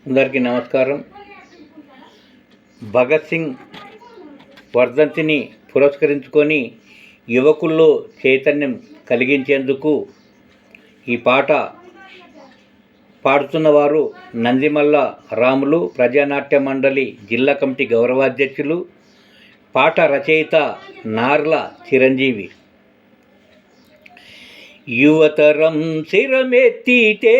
అందరికీ నమస్కారం. భగత్ సింగ్ వర్ధంతిని పురస్కరించుకొని యువకుల్లో చైతన్యం కలిగించేందుకు ఈ పాట పాడుతున్నవారు నందిమల్ల రాములు, ప్రజానాట్య మండలి జిల్లా కమిటీ గౌరవాధ్యక్షులు. పాట రచయిత నార్ల చిరంజీవి. యువతరం శిరమెత్తితే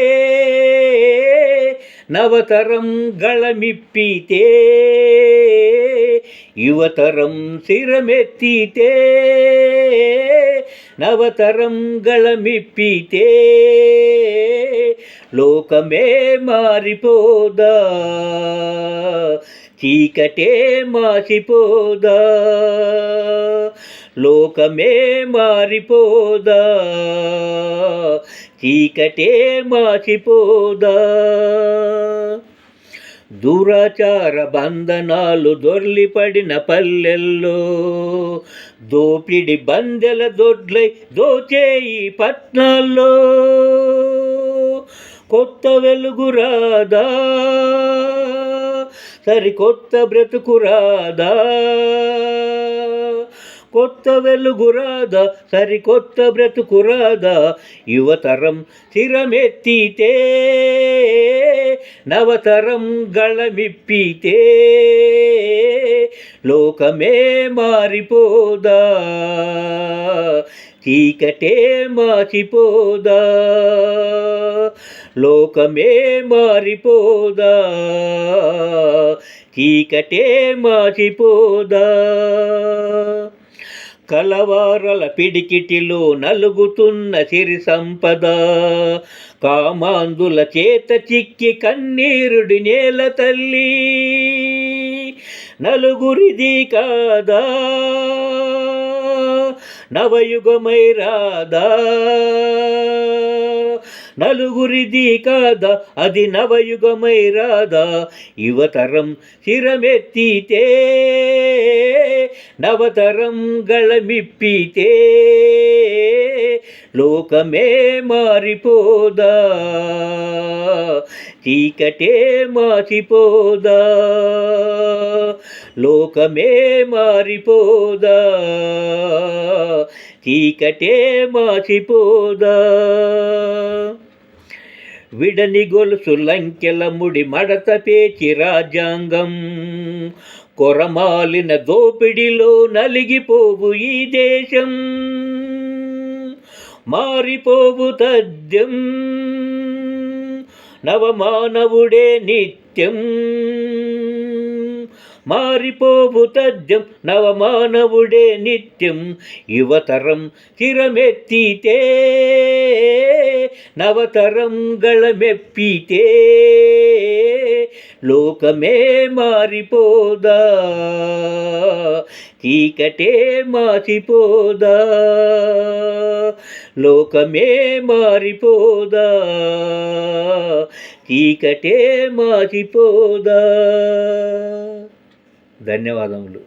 నవతరం గళమిప్పితే, యువతరం శిరమెత్తితే నవతరం గళమిప్పితే, లోకమే మారిపోదా, చీకటే మాసిపోదా, లోకమే మారిపోదా, చీకటే మాసిపోదా. దురాచార బంధనాలు దొర్లిపడిన పల్లెల్లో, దోపిడి బందెల దొడ్లై దోచేయి పట్నాల్లో, కొత్త వెలుగు రాదా, సరికొత్త బ్రతుకు రాదా, కొత్త వెలుగు రాదా, సరికొత్త బ్రతుకు రాదా. యువతరం శిరమెత్తితే నవతరం గళమిప్పితే, లోకమే మారిపోదా, చీకటే మాసిపోదా, లోకమే మారిపోదా, చీకటే మాసిపోదా. కలవారల పిడికిటిలో నలుగుతున్న సిరి సంపద, కామాందుల చేత చిక్కి కన్నీరుడి నేల తల్లి, నలుగురిది కాదా, నవయుగమై రాదా, నలుగురిది కాదా, అది నవయుగమై రాదా. యువతరం శిరమెత్తితే నవతరం గళమిప్పితే, లోకమే మారిపోదా, చీకటే మాసిపోదా, లోకమే మారిపోదా, చీకటే మాసిపోదా. విడని గొలుసు లంకెల ముడి మడత పేచి రాజ్యాంగం, కొరమాలిన దోపిడిలో నలిగిపోవు ఈ దేశం, మారిపోవు తథ్యం నవమానవుడే నిత్యం, మారిపోవు తథ్యం నవమానవుడే నిత్యం. యువతరం శిరమెత్తితే నవతరం గళమెప్పితే, లోకమే మారిపోదా, చీకటే మాసిపోదా, లోకమే మారిపోదా, చీకటే మాసిపోదా. ధన్యవాదములు.